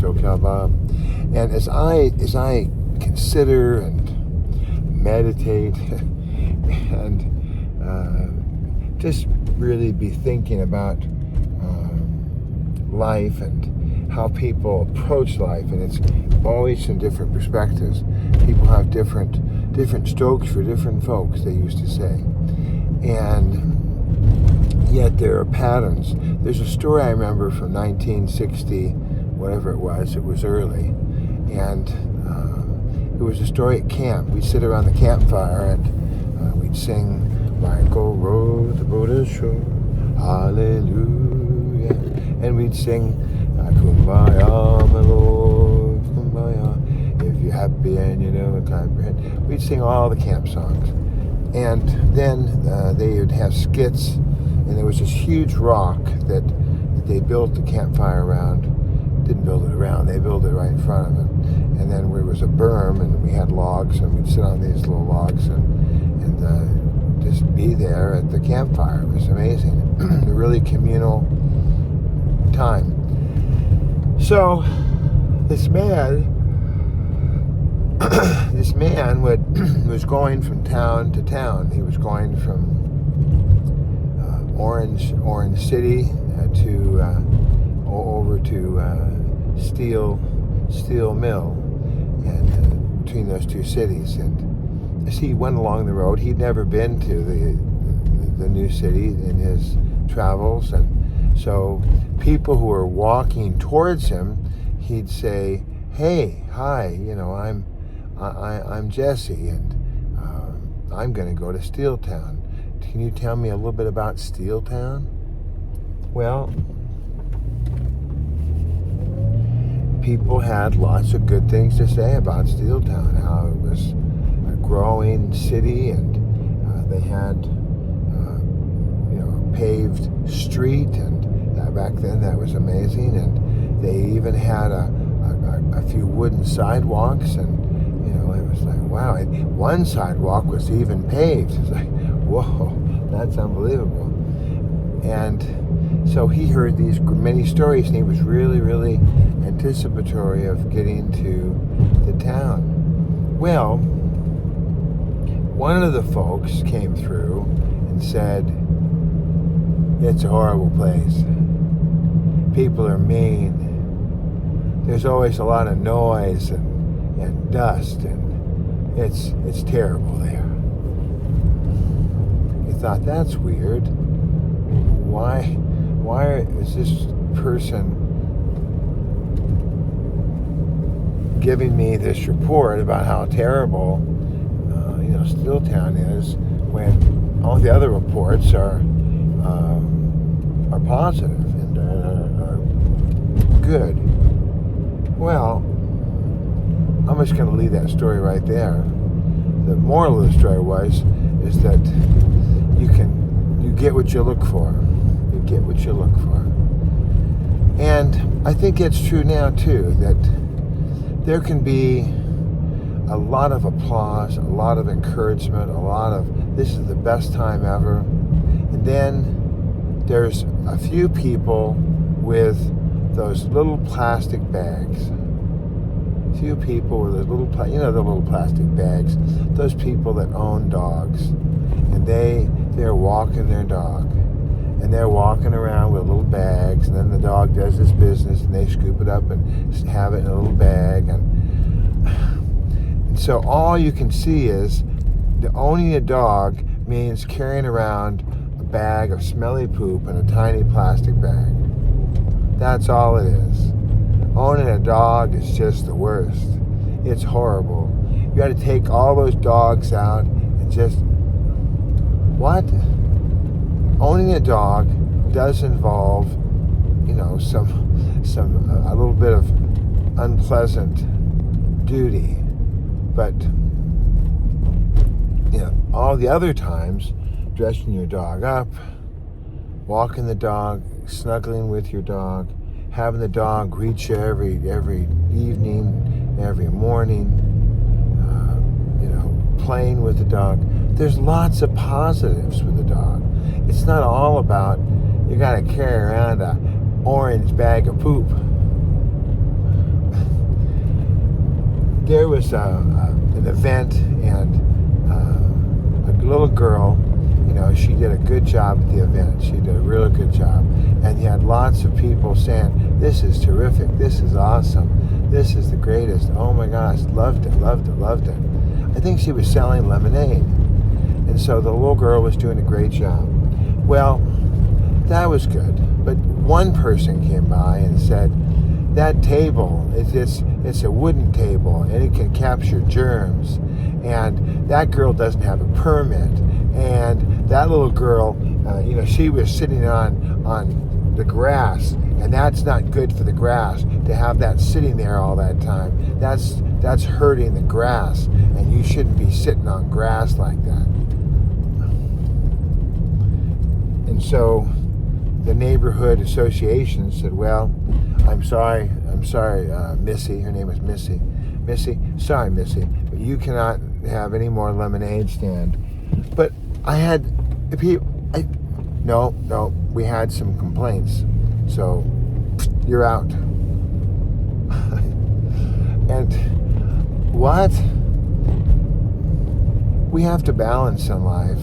SoCal Bob. And as I consider and meditate and just really be thinking about life and how people approach life, and it's always from different perspectives. People have different strokes for different folks, they used to say. And yet there are patterns. There's a story I remember from 1960, whatever it was early, and it was a story at camp. We'd sit around the campfire and we'd sing, Michael rode the boat ashore, hallelujah, and we'd sing, Kumbaya, my Lord, Kumbaya, if you're happy and you know, clap your hand. We'd sing all the camp songs. And then they would have skits, and there was this huge rock that they built the campfire around. Didn't build it around, they built it right in front of it. And then there was a berm, and we had logs, and we'd sit on these little logs and just be there at the campfire. It was amazing. A really communal time. So this man was going from town to town. He was going from Orange City to over to Steel Mill, and between those two cities. And as he went along the road, he'd never been to the new city in his travels, and so people who were walking towards him, he'd say, "Hey, hi, I'm Jesse, and I'm going to go to Steeltown. Can you tell me a little bit about Steeltown?" Well, people had lots of good things to say about Steeltown, how it was a growing city, and they had a paved street, and back then that was amazing, and they even had a few wooden sidewalks, and it was like, wow. And one sidewalk was even paved. It's like, whoa, that's unbelievable. And so he heard these many stories, and he was really, really anticipatory of getting to the town. Well, one of the folks came through and said, "It's a horrible place. People are mean. There's always a lot of noise and dust, and it's terrible there." He thought, that's weird. Why is this person giving me this report about how terrible Steeltown is, when all the other reports are positive and are good? Well, I'm just going to leave that story right there. The moral of the story is that you get what you look for. You get what you look for. And I think it's true now too, that there can be a lot of applause, a lot of encouragement, a lot of, this is the best time ever. And then there's a few people with those little plastic bags. Few people with those little, the little plastic bags. Those people that own dogs, and they're walking their dog, and they're walking around with little bags, and then the dog does its business, and they scoop it up and have it in a little bag, and so all you can see is that owning a dog means carrying around a bag of smelly poop in a tiny plastic bag. That's all it is. Owning a dog is just the worst. It's horrible. You got to take all those dogs out and just, what? Owning a dog does involve, a little bit of unpleasant duty. But, all the other times, dressing your dog up, walking the dog, snuggling with your dog, having the dog greet you every evening, every morning, playing with the dog. There's lots of positives with the dog. It's not all about you got to carry around a orange bag of poop. there was an event, and a little girl, she did a good job at the event. She did a really good job. And you had lots of people saying, this is terrific, this is awesome, this is the greatest, oh my gosh, loved it, loved it, loved it. I think she was selling lemonade. And so the little girl was doing a great job. Well, that was good. But one person came by and said, that table, it's a wooden table, and it can capture germs. And that girl doesn't have a permit. And that little girl, she was sitting on the grass, and that's not good for the grass to have that sitting there all that time. That's hurting the grass, and you shouldn't be sitting on grass like that. And so the neighborhood association said, well, I'm sorry, Missy, her name was Missy, sorry, Missy, but you cannot have any more lemonade stand. But we had some complaints, so you're out. And what? We have to balance in life.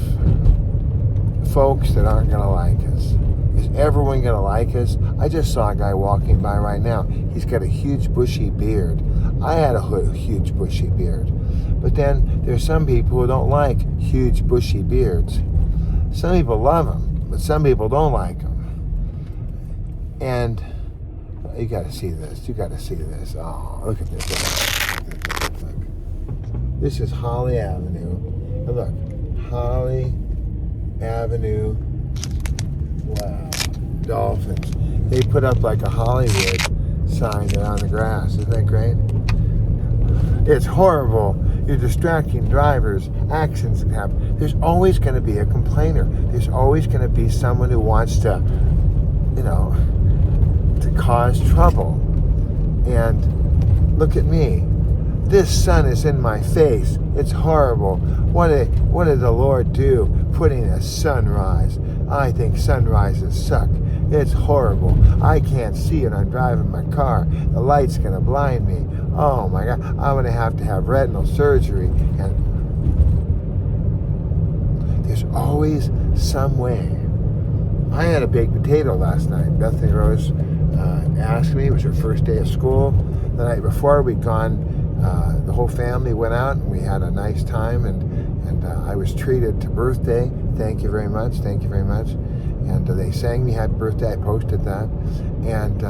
Folks that aren't going to like us. Is everyone going to like us? I just saw a guy walking by right now. He's got a huge bushy beard. I had a huge bushy beard. But then there's some people who don't like huge bushy beards. Some people love them, but some people don't like them. And you got to see this. You got to see this. Oh, look at this. Look. This is Holly Avenue. And look, Holly Avenue. Wow. Dolphins. They put up like a Hollywood sign there on the grass. Isn't that great? It's horrible. You're distracting drivers. Accidents can happen. There's always going to be a complainer. There's always going to be someone who wants to, to cause trouble. And look at me. This sun is in my face. It's horrible. What did the Lord do putting a sunrise? I think sunrises suck. It's horrible. I can't see it. I'm driving my car. The light's going to blind me. Oh my God. I'm going to have retinal surgery. And there's always some way. I had a baked potato last night. Bethany Rose asked me. It was her first day of school. The night before, we'd gone. The whole family went out, and we had a nice time, and I was treated to birthday. Thank you very much. Thank you very much. And they sang me happy birthday. I posted that. And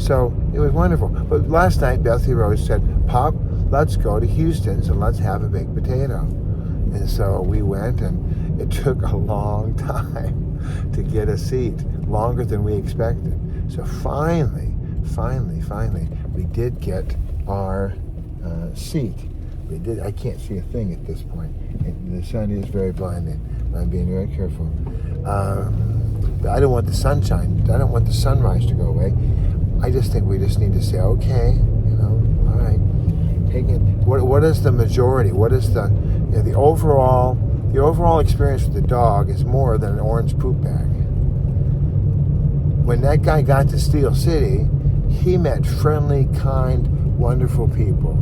so it was wonderful. But last night, Bethany Rose said, Pop, let's go to Houston's and let's have a baked potato. And so we went, and it took a long time to get a seat, longer than we expected. So finally, we did get our seat. We did. I can't see a thing at this point. The sun is very blinding. I'm being very careful. But I don't want the sunshine. I don't want the sunrise to go away. I just think we just need to say, okay, all right. Take it. What is the majority? What is the overall experience with the dog is more than an orange poop bag. When that guy got to Steel City, he met friendly, kind, wonderful people.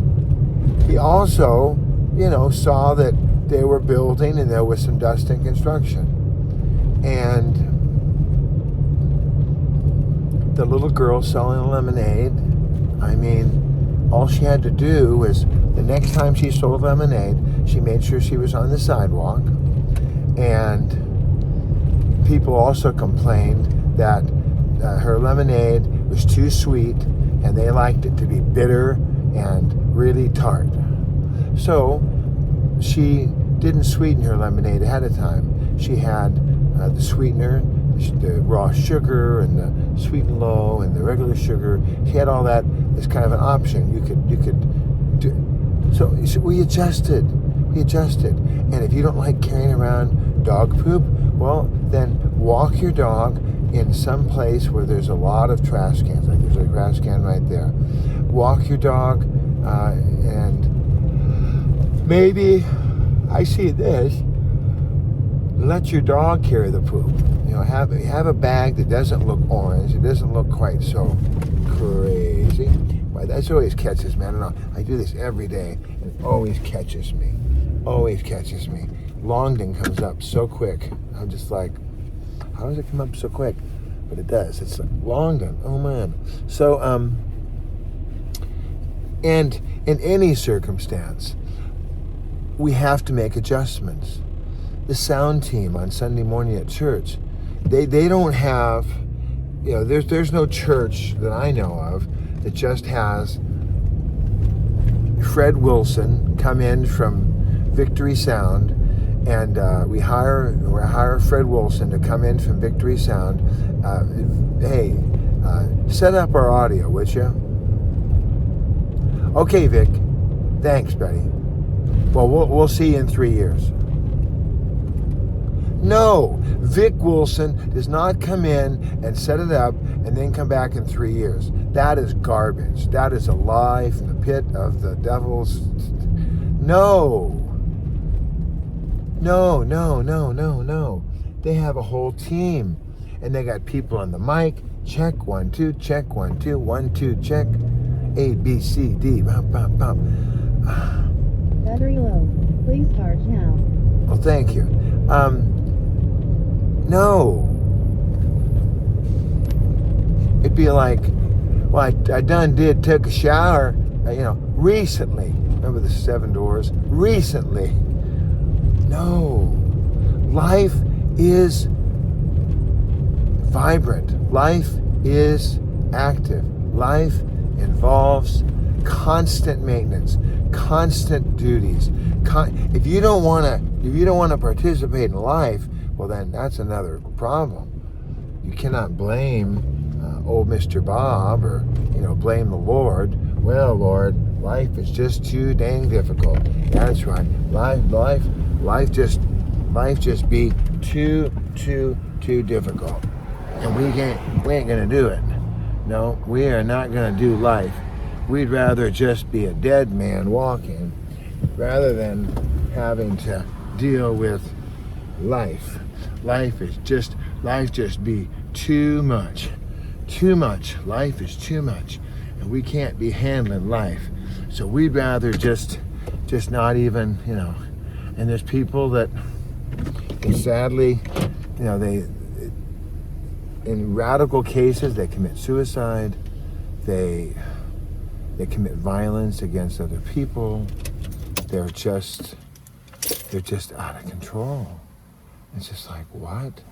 He also, saw that they were building and there was some dust and construction. And the little girl selling lemonade, all she had to do was, the next time she sold lemonade, she made sure she was on the sidewalk. And people also complained that her lemonade was too sweet, and they liked it to be bitter and really tart. So she didn't sweeten her lemonade ahead of time. She had the sweetener, the raw sugar, and the sweet and low, and the regular sugar. She had all that as kind of an option. You could do. So we adjusted. And if you don't like carrying around dog poop, well, then walk your dog in some place where there's a lot of trash cans. Like there's a trash can right there. Walk your dog, and maybe, I see this, let your dog carry the poop. Have a bag that doesn't look orange. It doesn't look quite so crazy. That always catches me. I don't know. I do this every day, and it always catches me. Always catches me. Longdon comes up so quick. I'm just like, how does it come up so quick? But it does. It's like Longdon. Oh man. So and in any circumstance, we have to make adjustments. The sound team on Sunday morning at church, they don't have, there's no church that I know of that just has Fred Wilson come in from Victory Sound, and we hire Fred Wilson to come in from Victory Sound. Hey, set up our audio, would you? Okay, Vic. Thanks, buddy. Well, we'll see you in 3 years. No, Vic Wilson does not come in and set it up and then come back in 3 years. That is garbage. That is a lie from the pit of the devil's. No. They have a whole team, and they got people on the mic. Check 1 2, check 1 2, 1 2, check. A B C D. Bum, bum, bum. Battery low. Please charge now. Well, thank you. No. It'd be like, well, I took a shower, recently. Remember the 7 doors? Recently. No. Life is vibrant. Life is active. Life involves constant maintenance, constant duties. If you don't want to participate in life, well, then that's another problem. You cannot blame old Mr. Bob or blame the Lord. Well, Lord, life is just too dang difficult. That's right. Life just be too difficult, and we ain't gonna do it. No, we are not gonna do life. We'd rather just be a dead man walking rather than having to deal with life. Life just be too much. Life is too much, and we can't be handling life. So we'd rather just not even, and there's people that sadly, they, in radical cases, they commit suicide, they commit violence against other people. They're just out of control. It's just like, what?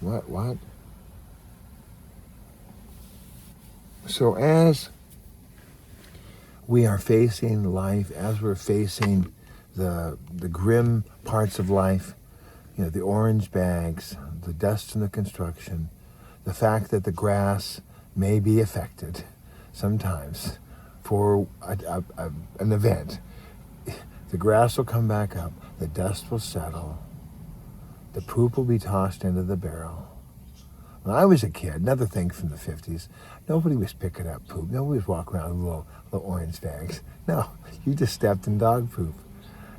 So as we are facing life, as we're facing the grim parts of life, the orange bags, the dust in the construction, the fact that the grass may be affected sometimes for an event. The grass will come back up, the dust will settle, the poop will be tossed into the barrel. When I was a kid, another thing from the 50s, nobody was picking up poop. Nobody was walking around with little orange bags. No, you just stepped in dog poop.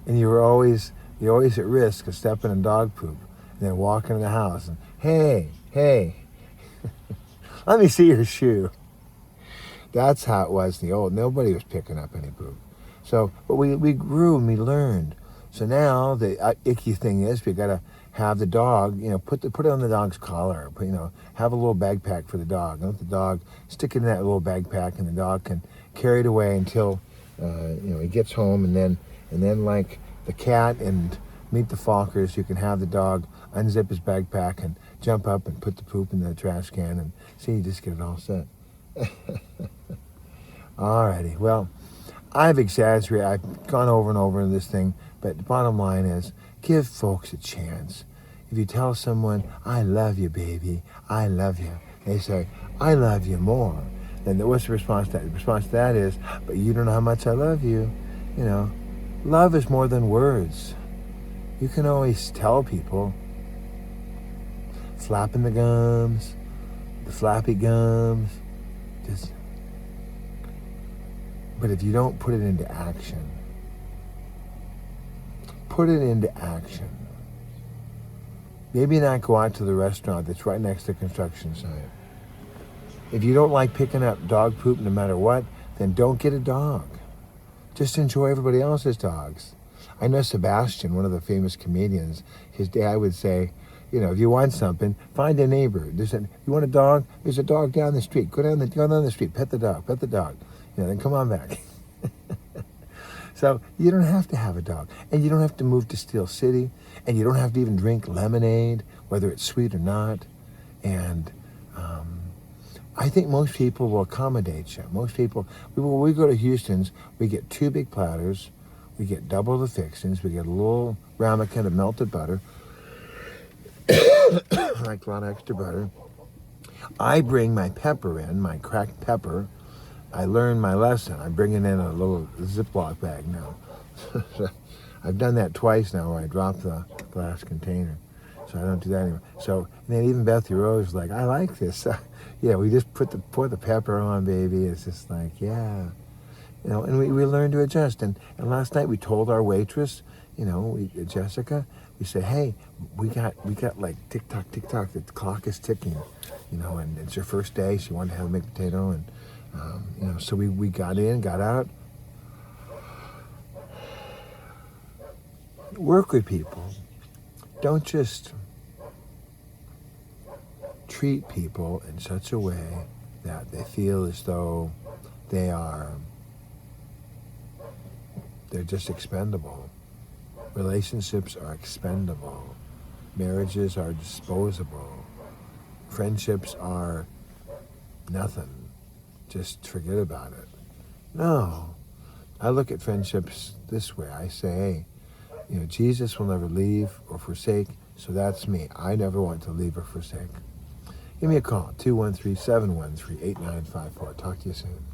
And you're always at risk of stepping in dog poop and then walking in the house and, hey, let me see your shoe. That's how it was in the old. Nobody was picking up any poop. So, but we grew and we learned. So now the icky thing is we got to have the dog, put it on the dog's collar. Have a little backpack for the dog. And let the dog stick it in that little backpack, and the dog can carry it away until he gets home, and then like the cat and Meet the Fockers, you can have the dog unzip his backpack and jump up and put the poop in the trash can, and you just get it all set. Alrighty, well, I've exaggerated. I've gone over and over in this thing, but the bottom line is, give folks a chance. If you tell someone, I love you, baby, I love you, they say, I love you more. Then what's the response to that? The response to that is, but you don't know how much I love you. Love is more than words. You can always tell people. Flapping the gums, the flappy gums, but if you don't put it into action, maybe not go out to the restaurant that's right next to the construction site. If you don't like picking up dog poop no matter what, then don't get a dog. Just enjoy everybody else's dogs. I know Sebastian, one of the famous comedians, his dad would say, you know, if you want something, find a neighbor. You want a dog? There's a dog down the street. Go down the street, pet the dog. You know, then come on back. So you don't have to have a dog. And you don't have to move to Steel City. And you don't have to even drink lemonade, whether it's sweet or not. And I think most people will accommodate you. Most people, when we go to Houston's, we get 2 big platters. We get double the fixings. We get a little ramekin of melted butter. I like a lot of extra butter. I bring my pepper in, my cracked pepper. I learned my lesson. I'm bringing in a little Ziploc bag now. I've done that twice now where I dropped the glass container. So I don't do that anymore. So and then even Bethany Rose was like, I like this. Yeah, we just pour the pepper on, baby. It's just like, yeah. You know, and we learned to adjust. And last night we told our waitress, you know, Jessica, we said, hey, we got like tick tock, the clock is ticking, you know, and it's her first day. She wanted to have a baked potato, and you know, so we got in, got out. Work with people. Don't just treat people in such a way that they feel as though they're just expendable. Relationships are expendable. Marriages are disposable. Friendships are nothing. Just forget about it. No. I look at friendships this way. I say, hey, you know, Jesus will never leave or forsake, so that's me. I never want to leave or forsake. Give me a call, 213-713-8954. Talk to you soon.